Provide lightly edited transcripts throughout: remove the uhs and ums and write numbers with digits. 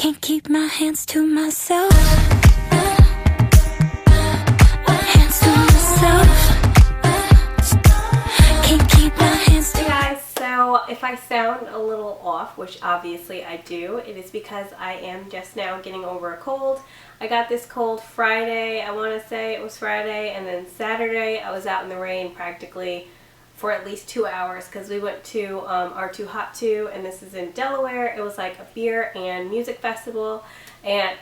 Can't keep my hands to myself. Hands to myself. Can't keep my hands to Hey guys, so if I sound a little off, which obviously I do, it is because I am just now getting over a cold. I got this cold Friday, I want to say it was Friday, and then Saturday I was out in the rain practically for at least 2 hours because we went to R2 Hot 2, and this is in Delaware. It was like a beer and music festival and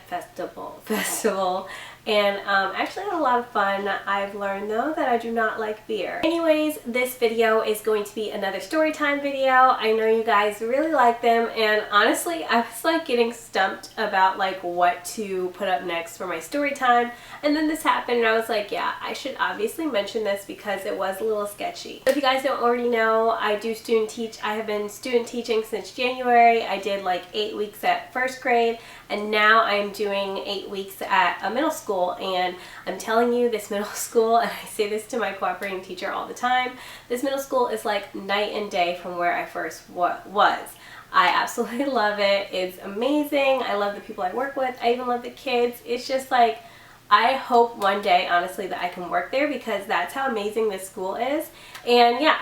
actually had a lot of fun. I've learned though that I do not like beer. Anyways, this video is going to be another story time video. I know you guys really like them, and honestly I was like getting stumped about like what to put up next for my story time, and then this happened and I was like, yeah, I should obviously mention this because it was a little sketchy. If you guys don't already know, I do student teach. I have been student teaching since January. I did like 8 weeks at first grade, and now I'm doing 8 weeks at a middle school. And I'm telling you, this middle school, and I say this to my cooperating teacher all the time, this middle school is like night and day from where I first was. I absolutely love it. It's amazing. I love the people I work with. I even love the kids. It's just like, I hope one day, honestly, that I can work there because that's how amazing this school is. And yeah,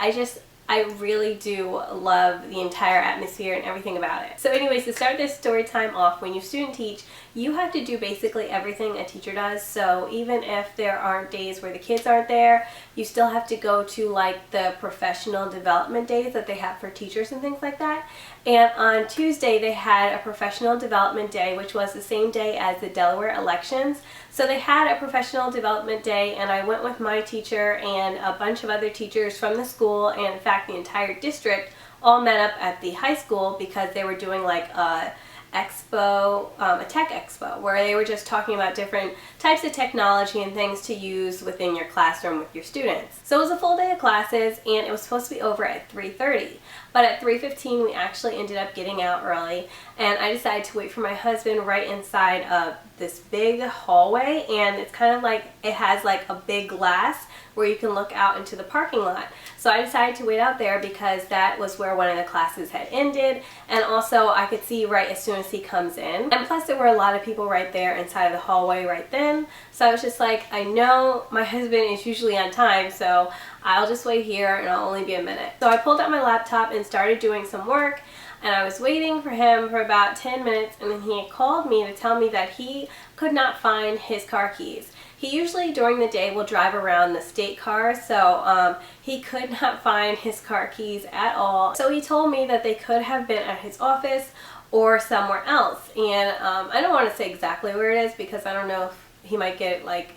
I really do love the entire atmosphere and everything about it. So anyways, to start this story time off, when you student teach, you have to do basically everything a teacher does. So even if there aren't days where the kids aren't there, you still have to go to like the professional development days that they have for teachers and things like that. And on Tuesday they had a professional development day, which was the same day as the Delaware elections. So they had a professional development day, and I went with my teacher and a bunch of other teachers from the school, and in fact the entire district all met up at the high school because they were doing like a expo, a tech expo, where they were just talking about different types of technology and things to use within your classroom with your students. So it was a full day of classes, and it was supposed to be over at 3:30. But at 3:15 we actually ended up getting out early, and I decided to wait for my husband right inside of this big hallway, and it's kind of like, it has like a big glass where you can look out into the parking lot. So I decided to wait out there because that was where one of the classes had ended, and also I could see right as soon as he comes in. And plus there were a lot of people right there inside of the hallway right then. So I was just like, I know my husband is usually on time, so I'll just wait here and I'll only be a minute. So I pulled out my laptop and started doing some work, and I was waiting for him for about 10 minutes, and then he called me to tell me that he could not find his car keys. He usually during the day will drive around the state car, so he could not find his car keys at all. So he told me that they could have been at his office or somewhere else, and I don't want to say exactly where it is because I don't know if he might get like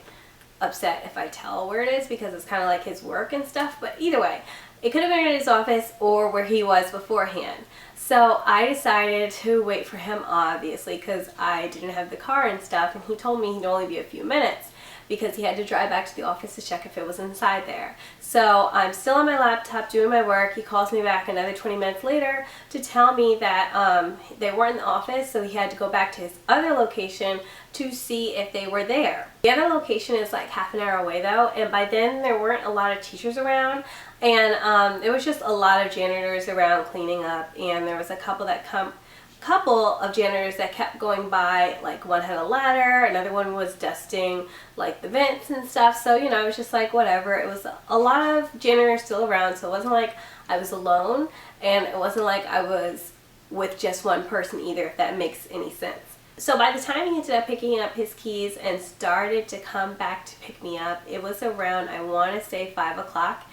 upset if I tell where it is because it's kind of like his work and stuff, but either way, it could have been at his office or where he was beforehand. So I decided to wait for him, obviously, because I didn't have the car and stuff, and he told me he'd only be a few minutes because he had to drive back to the office to check if it was inside there. So I'm still on my laptop doing my work. He calls me back another 20 minutes later to tell me that they weren't in the office, so he had to go back to his other location to see if they were there. The other location is like half an hour away though, and by then there weren't a lot of teachers around, and it was just a lot of janitors around cleaning up, and there was a couple of janitors that kept going by. Like one had a ladder, another one was dusting like the vents and stuff. So you know, I was just like, whatever. It was a lot of janitors still around, so it wasn't like I was alone, and it wasn't like I was with just one person either, if that makes any sense. So by the time he ended up picking up his keys and started to come back to pick me up, it was around, I want to say 5 o'clock.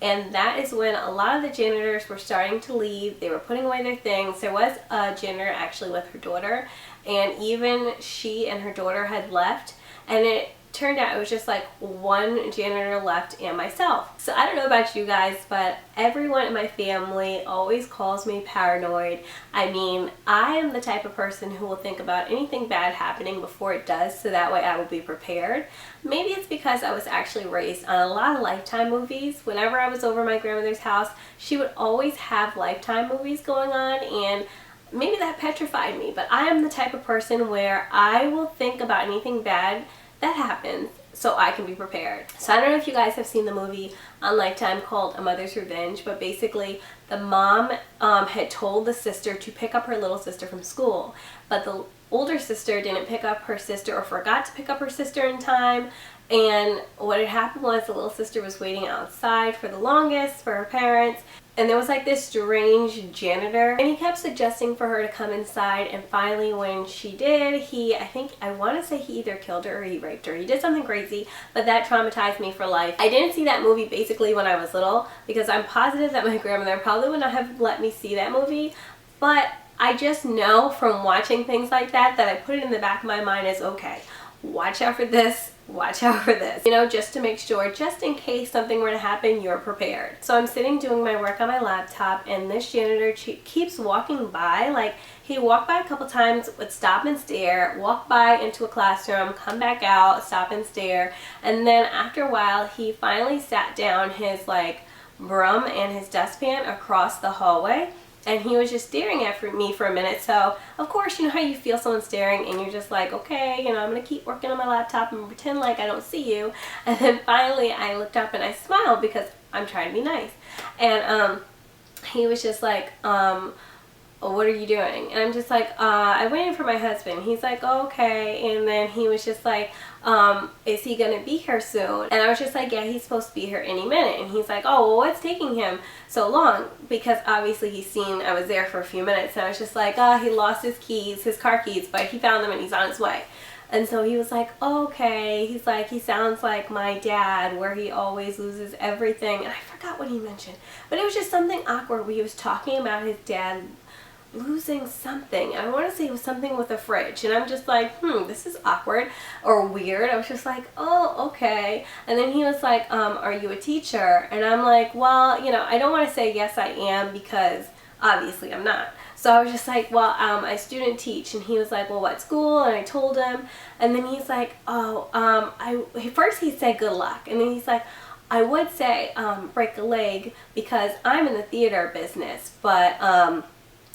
And that is when a lot of the janitors were starting to leave. They were putting away their things. There was a janitor actually with her daughter, and even she and her daughter had left, and it turned out it was just like one janitor left and myself. So I don't know about you guys, but everyone in my family always calls me paranoid. I mean, I am the type of person who will think about anything bad happening before it does, so that way I will be prepared. Maybe it's because I was actually raised on a lot of Lifetime movies. Whenever I was over my grandmother's house, she would always have Lifetime movies going on, and maybe that petrified me. But I am the type of person where I will think about anything bad that happens so I can be prepared. So I don't know if you guys have seen the movie on Lifetime called A Mother's Revenge, but basically the mom had told the sister to pick up her little sister from school, but the older sister didn't pick up her sister or forgot to pick up her sister in time. And what had happened was the little sister was waiting outside for the longest for her parents. And there was like this strange janitor, and he kept suggesting for her to come inside, and finally when she did, I want to say he either killed her or he raped her. He did something crazy, but that traumatized me for life. I didn't see that movie basically when I was little because I'm positive that my grandmother probably would not have let me see that movie, but I just know from watching things like that I put it in the back of my mind as, okay, watch out for this, watch out for this, you know, just to make sure, just in case something were to happen, you're prepared. So I'm sitting doing my work on my laptop, and this janitor keeps walking by. Like, he walked by a couple times, would stop and stare, walk by into a classroom, come back out, stop and stare, and then after a while he finally sat down his like broom and his dustpan across the hallway. And he was just staring at me for a minute. So, of course, you know how you feel someone staring and you're just like, okay, you know, I'm going to keep working on my laptop and pretend like I don't see you. And then finally I looked up and I smiled because I'm trying to be nice. And he was just like, what are you doing? And I'm just like, I'm waiting for my husband. He's like, oh, okay. And then he was just like, is he gonna be here soon? And I was just like, yeah, he's supposed to be here any minute. And he's like, oh, well, what's taking him so long? Because obviously he's seen I was there for a few minutes, and I was just like, he lost his keys, his car keys, but he found them and he's on his way. And so he was like, okay. He's like, he sounds like my dad, where he always loses everything. And I forgot what he mentioned, but it was just something awkward where he was talking about his dad losing something. I want to say it was something with a fridge, and I'm just like, this is awkward or weird. I was just like, oh, okay. And then he was like, are you a teacher? And I'm like, well, you know, I don't want to say yes I am because obviously I'm not. So I was just like, well, I student teach. And he was like, well, what school? And I told him, and then he's like, first he said good luck, and then he's like, I would say break a leg because I'm in the theater business, but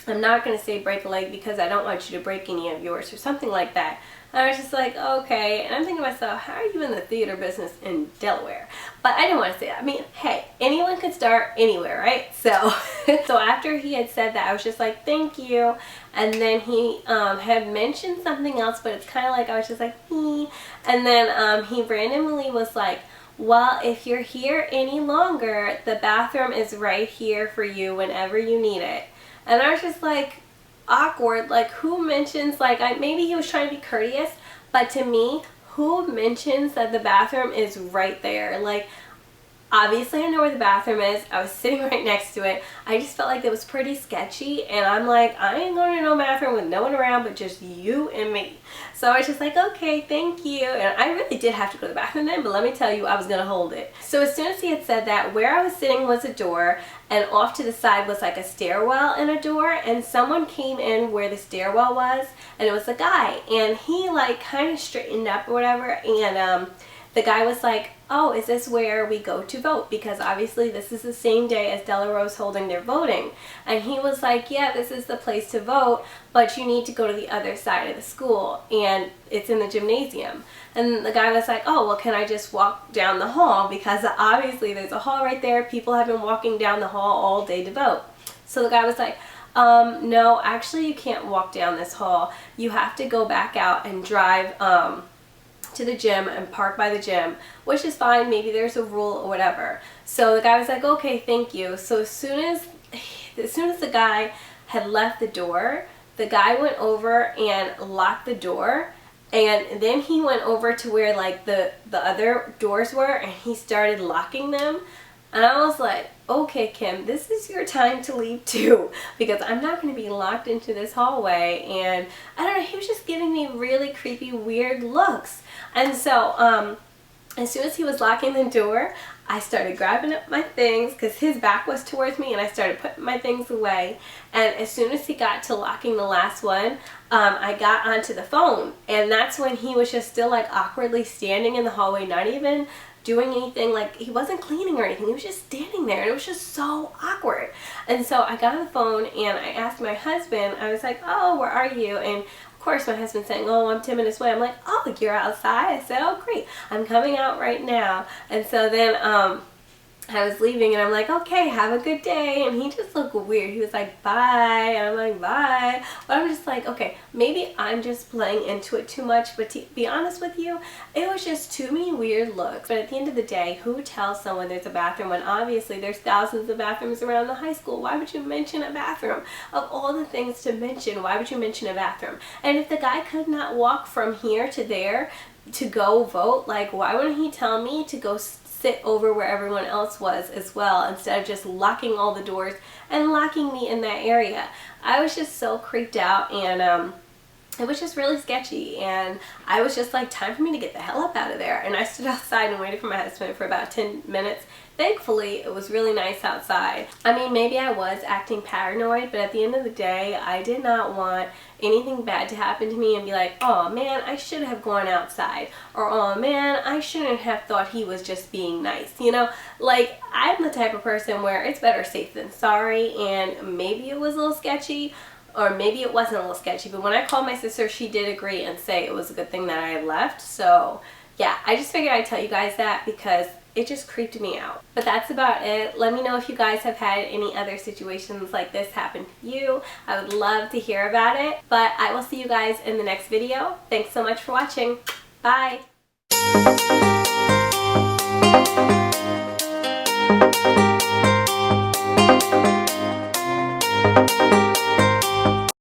I'm not going to say break a leg because I don't want you to break any of yours or something like that. And I was just like, okay. And I'm thinking to myself, how are you in the theater business in Delaware? But I didn't want to say that. I mean, hey, anyone could start anywhere, right? So, so after he had said that, I was just like, thank you. And then he had mentioned something else, but it's kind of like, I was just like, And then he randomly was like, well, if you're here any longer, the bathroom is right here for you whenever you need it. And I was just like, awkward, like who mentions, like maybe he was trying to be courteous, but to me, who mentions that the bathroom is right there? Like, obviously I know where the bathroom is. I was sitting right next to it. I just felt like it was pretty sketchy, and I'm like, I ain't going to no bathroom with no one around but just you and me. So I was just like, okay, thank you. And I really did have to go to the bathroom then, but let me tell you, I was going to hold it. So as soon as he had said that, where I was sitting was a door, and off to the side was like a stairwell and a door, and someone came in where the stairwell was, and it was a guy, and he like kind of straightened up or whatever, and the guy was like, oh, is this where we go to vote? Because obviously this is the same day as Delaroe's holding their voting. And he was like, yeah, this is the place to vote, but you need to go to the other side of the school, and it's in the gymnasium. And the guy was like, oh, well, can I just walk down the hall? Because obviously there's a hall right there. People have been walking down the hall all day to vote. So the guy was like, no, actually you can't walk down this hall. You have to go back out and drive to the gym and park by the gym, which is fine. Maybe there's a rule or whatever. So the guy was like, okay, thank you. So as soon as the guy had left the door, the guy went over and locked the door, and then he went over to where like the other doors were, and he started locking them. And I was like, okay, Kym, this is your time to leave too, because I'm not going to be locked into this hallway. And I don't know, he was just giving me really creepy, weird looks. And so as soon as he was locking the door, I started grabbing up my things because his back was towards me, and I started putting my things away. And as soon as he got to locking the last one, I got onto the phone, and that's when he was just still like awkwardly standing in the hallway, not even doing anything. Like, he wasn't cleaning or anything, he was just standing there, and it was just so awkward. And so I got on the phone and I asked my husband, I was like, oh, where are you? And of course my husband's saying, oh, I'm 10 minutes away. I'm like, oh, you're outside? I said, oh, great, I'm coming out right now. And so then I was leaving and I'm like, okay, have a good day. And he just looked weird. He was like, bye. And I'm like, bye. But I'm just like, okay, maybe I'm just playing into it too much. But to be honest with you, it was just too many weird looks. But at the end of the day, who tells someone there's a bathroom when obviously there's thousands of bathrooms around the high school? Why would you mention a bathroom? Of all the things to mention, why would you mention a bathroom? And if the guy could not walk from here to there to go vote, like, why wouldn't he tell me to go sit over where everyone else was as well, instead of just locking all the doors and locking me in that area? I was just so creeped out, and it was just really sketchy, and I was just like, time for me to get the hell up out of there. And I stood outside and waited for my husband for about 10 minutes. Thankfully, it was really nice outside. I mean, maybe I was acting paranoid, but at the end of the day, I did not want anything bad to happen to me and be like, oh man, I should have gone outside, or oh man, I shouldn't have thought he was just being nice, you know? Like, I'm the type of person where it's better safe than sorry, and maybe it was a little sketchy, or maybe it wasn't a little sketchy, but when I called my sister, she did agree and say it was a good thing that I had left. So yeah, I just figured I'd tell you guys that because it just creeped me out. But that's about it. Let me know if you guys have had any other situations like this happen to you. I would love to hear about it. But I will see you guys in the next video. Thanks so much for watching. Bye!